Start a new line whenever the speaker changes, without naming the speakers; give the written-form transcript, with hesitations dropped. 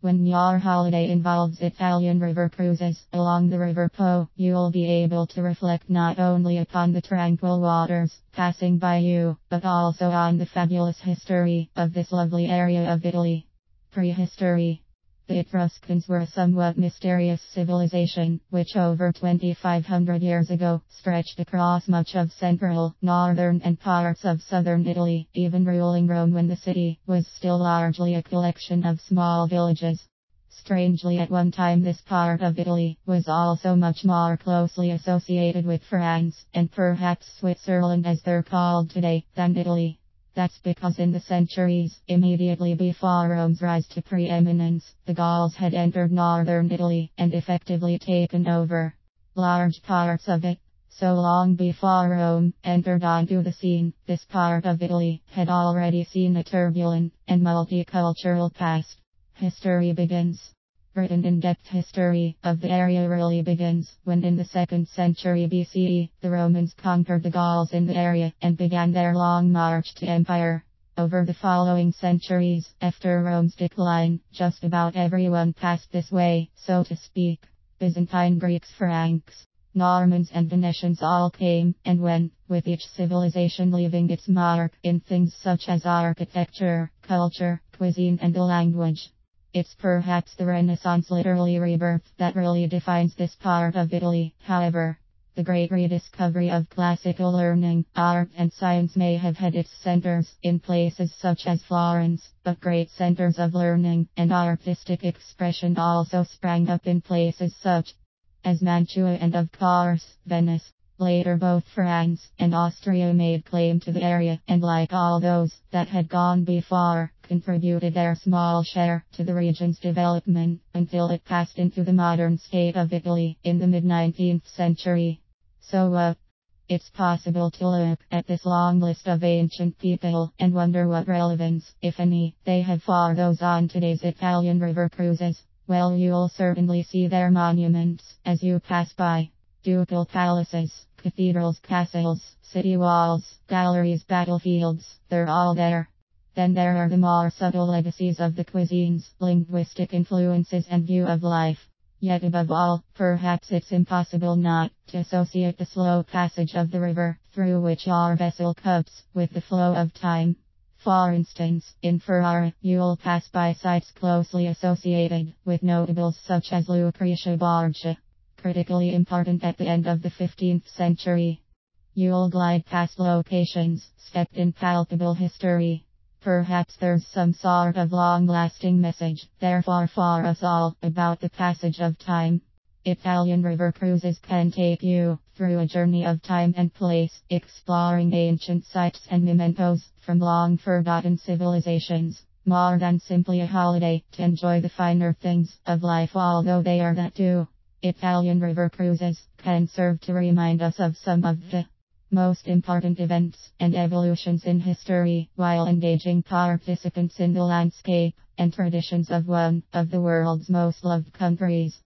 When your holiday involves Italian river cruises along the River Po, you'll be able to reflect not only upon the tranquil waters passing by you, but also on the fabulous history of this lovely area of Italy. Prehistory. The Etruscans were a somewhat mysterious civilization, which over 2,500 years ago stretched across much of central, northern and parts of southern Italy, even ruling Rome when the city was still largely a collection of small villages. Strangely, at one time this part of Italy was also much more closely associated with France, and perhaps Switzerland as they're called today, than Italy. That's because in the centuries immediately before Rome's rise to preeminence, the Gauls had entered northern Italy and effectively taken over large parts of it. So long before Rome entered onto the scene, this part of Italy had already seen a turbulent and multicultural past. History begins. Written in-depth history of the area really begins when in the 2nd century BCE, the Romans conquered the Gauls in the area and began their long march to empire. Over the following centuries, after Rome's decline, just about everyone passed this way, so to speak. Byzantine Greeks, Franks, Normans and Venetians all came and went, with each civilization leaving its mark in things such as architecture, culture, cuisine and the language. It's perhaps the Renaissance, literally rebirth, that really defines this part of Italy. However, the great rediscovery of classical learning, art and science may have had its centers in places such as Florence, but great centers of learning and artistic expression also sprang up in places such as Mantua and of course, Venice. Later both France and Austria made claim to the area and, like all those that had gone before, contributed their small share to the region's development until it passed into the modern state of Italy in the mid-19th century. So it's possible to look at this long list of ancient people and wonder what relevance, if any, they have for those on today's Italian river cruises. Well, you'll certainly see their monuments as you pass by. Ducal palaces, cathedrals, castles, city walls, galleries, battlefields, they're all there. Then there are the more subtle legacies of the cuisines, linguistic influences and view of life. Yet above all, perhaps it's impossible not to associate the slow passage of the river, through which our vessel cuts, with the flow of time. For instance, in Ferrara, you'll pass by sites closely associated with notables such as Lucretia Borgia, critically important at the end of the 15th century. You'll glide past locations steeped in palpable history. Perhaps there's some sort of long-lasting message, therefore for us all, about the passage of time. Italian river cruises can take you through a journey of time and place, exploring ancient sites and mementos from long-forgotten civilizations. More than simply a holiday to enjoy the finer things of life, although they are that too. Italian river cruises can serve to remind us of some of the most important events and evolutions in history, while engaging participants in the landscape and traditions of one of the world's most loved countries.